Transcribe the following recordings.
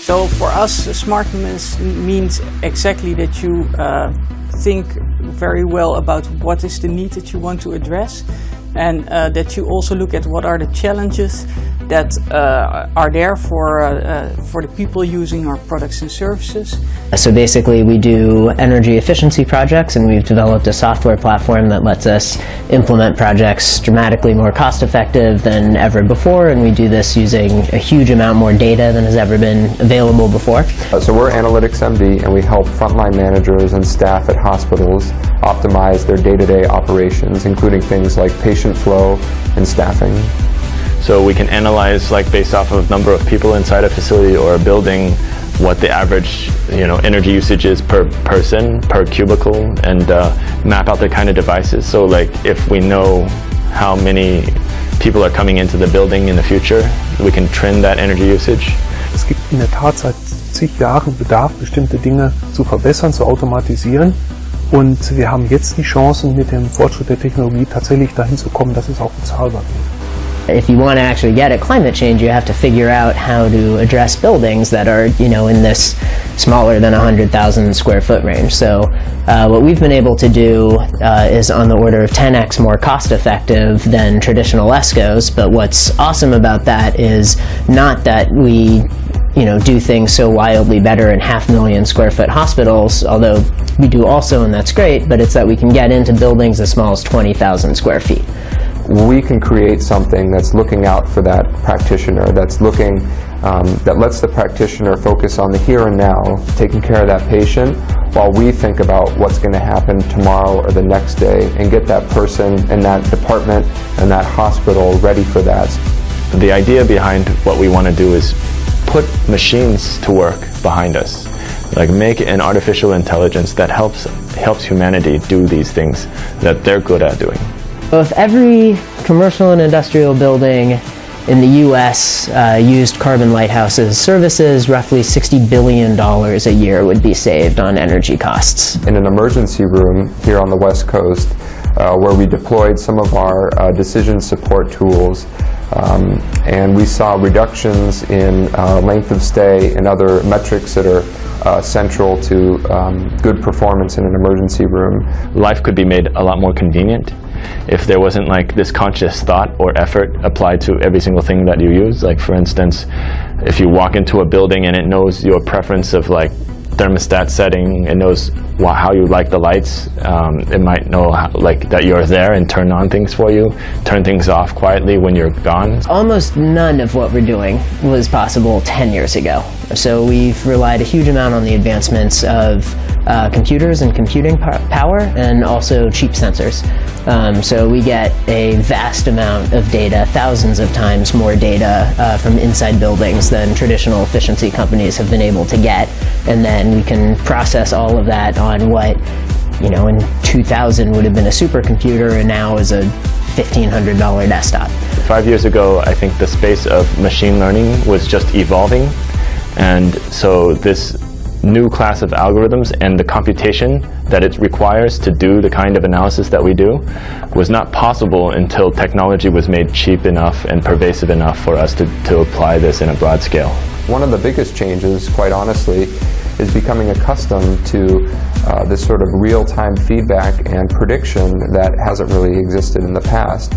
So for us, smarten means exactly that you think very well about what is the need that you want to address, and that you also look at what are the challenges that are there for the people using our products and services. So basically we do energy efficiency projects, and we've developed a software platform that lets us implement projects dramatically more cost effective than ever before, and we do this using a huge amount more data than has ever been available before. So we're Analytics MD, and we help frontline managers and staff at hospitals optimize their day-to-day operations, including things like patient flow and staffing. So we can analyze, like, based off of number of people inside a facility or a building, what the average, energy usage is per person, per cubicle, and map out the kind of devices. So, like, if we know how many people are coming into the building in the future, we can trend that energy usage. Es gibt in der Tat seit zig Jahren Bedarf, bestimmte Dinge zu verbessern, zu automatisieren. Und wir haben jetzt die Chancen, mit dem Fortschritt der Technologie tatsächlich dahin zu kommen, dass es auch bezahlbar wird. If you want to actually get at climate change, you have to figure out how to address buildings that are, in this smaller than 100,000 square foot range. So what we've been able to do is on the order of 10x more cost effective than traditional ESCOs, but what's awesome about that is not that we do things so wildly better in 500,000 square foot hospitals, although we do also, and that's great, but it's that we can get into buildings as small as 20,000 square feet. We can create something that's looking out for that practitioner, that's looking, that lets the practitioner focus on the here and now, taking care of that patient, while we think about what's going to happen tomorrow or the next day, and get that person and that department and that hospital ready for that. The idea behind what we want to do is put machines to work behind us. Like, make an artificial intelligence that helps humanity do these things that they're good at doing. So if every commercial and industrial building in the U.S. used Carbon Lighthouse's services, roughly $60 billion a year would be saved on energy costs. In an emergency room here on the West Coast, where we deployed some of our decision support tools, and we saw reductions in length of stay and other metrics that are central to good performance in an emergency room. Life could be made a lot more convenient if there wasn't, like, this conscious thought or effort applied to every single thing that you use. Like, for instance, if you walk into a building and it knows your preference of, like, thermostat setting, it knows how you like the lights, it might know that you're there and turn on things for you, turn things off quietly when you're gone. Almost none of what we're doing was possible 10 years ago. So we've relied a huge amount on the advancements of computers and computing power, and also cheap sensors. So we get a vast amount of data, thousands of times more data from inside buildings than traditional efficiency companies have been able to get, and then we can process all of that on what, in 2000 would have been a supercomputer and now is a $1,500 desktop. 5 years ago, I think the space of machine learning was just evolving, and so this new class of algorithms and the computation that it requires to do the kind of analysis that we do was not possible until technology was made cheap enough and pervasive enough for us to apply this in a broad scale. One of the biggest changes, quite honestly, is becoming accustomed to this sort of real-time feedback and prediction that hasn't really existed in the past.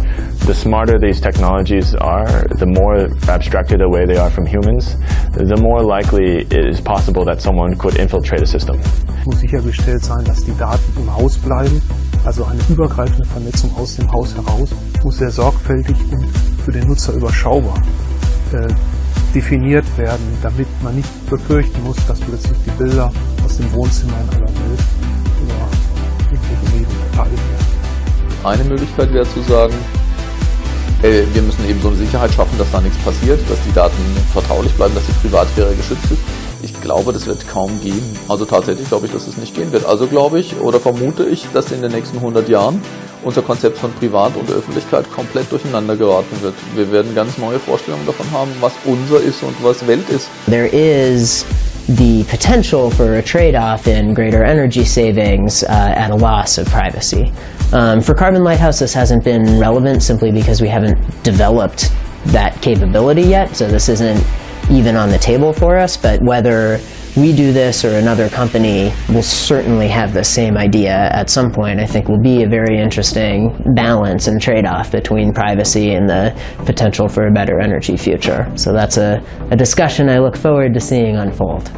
The smarter these technologies are, the more abstracted away they are from humans, the more likely it is possible that someone could infiltrate a system. Es muss sichergestellt sein, dass die Daten im Haus bleiben, also eine übergreifende Vernetzung aus dem Haus heraus, muss sehr sorgfältig und für den Nutzer überschaubar definiert werden, damit man nicht befürchten muss, dass plötzlich die Bilder aus dem Wohnzimmer in aller Welt oder irgendwelche Medien geteilt werden. Eine Möglichkeit wäre zu sagen, wir müssen eben so eine Sicherheit schaffen, dass da nichts passiert, dass die Daten vertraulich bleiben, dass die Privatsphäre geschützt ist. Ich glaube, das wird kaum gehen. Also tatsächlich glaube ich, dass es nicht gehen wird. Also glaube ich oder vermute ich, dass in den nächsten 100 Jahren unser Konzept von Privat und Öffentlichkeit komplett durcheinander geraten wird. Wir werden ganz neue Vorstellungen davon haben, was unser ist und was Welt ist. There is the potential for a trade-off in greater energy savings at a loss of privacy. For Carbon Lighthouse, this hasn't been relevant simply because we haven't developed that capability yet. So this isn't, even on the table for us, but whether we do this or another company will certainly have the same idea at some point, I think will be a very interesting balance and trade-off between privacy and the potential for a better energy future. So that's a discussion I look forward to seeing unfold.